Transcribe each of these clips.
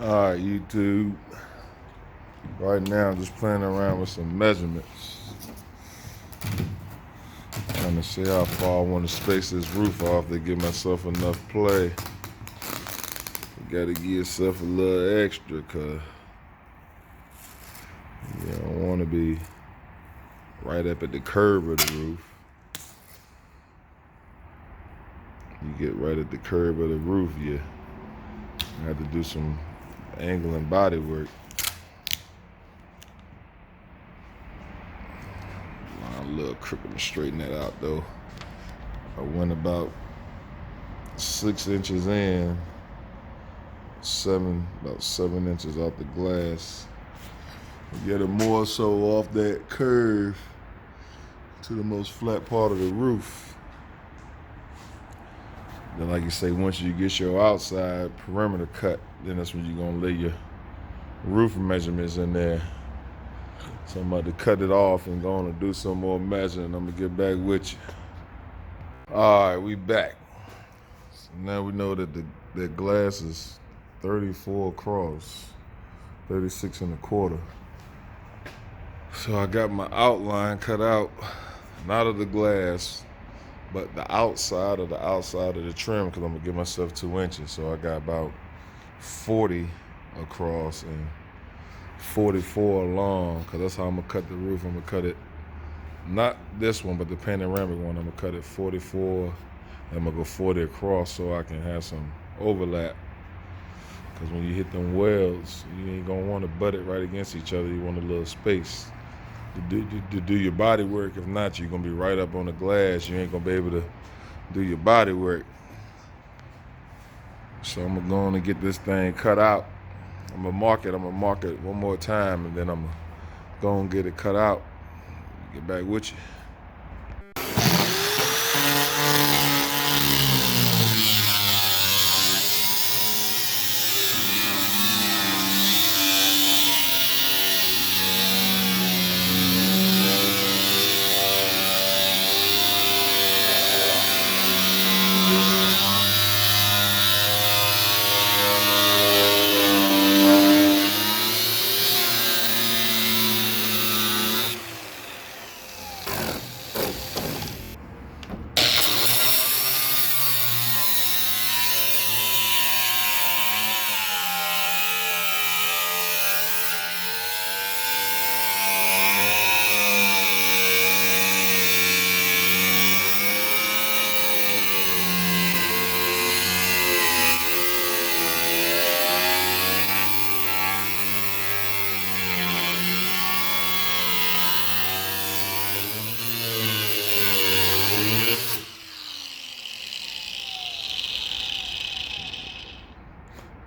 Alright, YouTube. Right now, I'm just playing around with some measurements. Trying to see how far I want to space this roof off to give myself enough play. You gotta give yourself a little extra, cause you don't want to be right up at the curb of the roof. You get right at the curb of the roof, you have to do some angle and body work. A little crooked, I'm straighten that out though. I went about 6 inches in, about 7 inches off the glass. Get it more so off that curve to the most flat part of the roof. Then, like you say, once you get your outside perimeter cut, then that's when you're gonna lay your roof measurements in there. So I'm about to cut it off and go on and do some more measuring. I'm gonna get back with you. All right, we back. So now we know that the glass is 34 across, 36 and a quarter. So I got my outline cut out, not of the glass, but the outside of the trim, because I'm gonna give myself 2 inches. So I got about 40 across and 44 long, because that's how I'm gonna cut the roof. I'm gonna cut it, not this one, but the panoramic one. I'm gonna cut it 44, and I'm gonna go 40 across so I can have some overlap. Because when you hit them welds, you ain't gonna want to butt it right against each other. You want a little space to do your body work. If not, you're gonna be right up on the glass. You ain't gonna be able to do your body work. So I'm gonna go on and get this thing cut out. I'm gonna mark it one more time, and then I'm gonna go and get it cut out. Get back with you.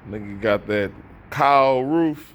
Nigga got that cow roof.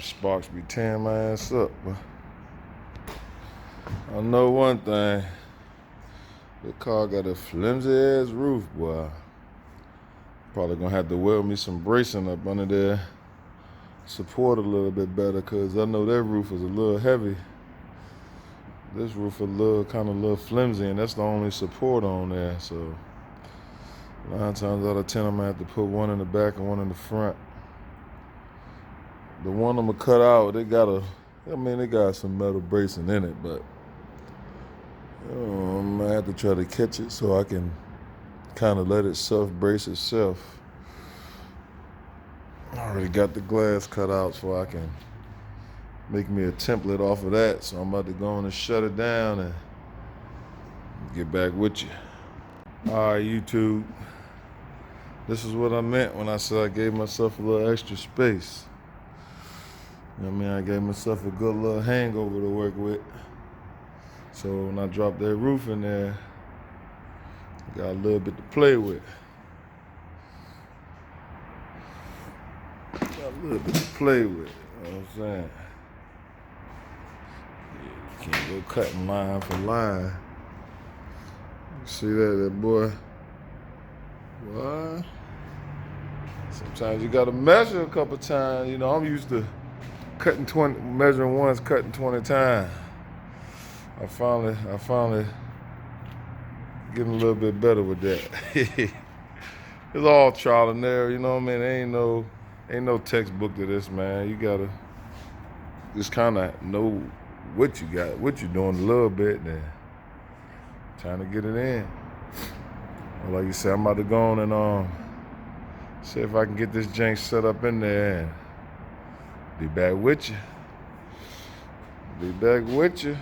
Sparks be tearing my ass up, but I know one thing. The car got a flimsy ass roof, boy. Probably gonna have to weld me some bracing up under there, support a little bit better, cause I know that roof is a little heavy. This roof a little flimsy, and that's the only support on there. So 9 times out of 10, I'm gonna have to put one in the back and one in the front. The one I'm gonna cut out, they got some metal bracing in it, but I'm gonna have to try to catch it so I can kind of let it self-brace itself. I already got the glass cut out so I can make me a template off of that. So I'm about to go on and shut it down and get back with you. All right, YouTube. This is what I meant when I said I gave myself a little extra space. You know what I mean? I gave myself a good little hangover to work with. So when I dropped that roof in there, I got a little bit to play with. Got a little bit to play with, you know what I'm saying? Yeah, you can't go cutting line for line. You see that boy? What? Sometimes you gotta measure a couple times. You know, I'm used to measuring once, cutting 20 times. I finally getting a little bit better with that. It's all trial and error, you know what I mean? Ain't no textbook to this, man. You gotta just kind of know what you got, what you're doing a little bit, then trying to get it in. Well, like you said, I'm about to go on and see if I can get this jank set up in there and be back with you. Be back with you.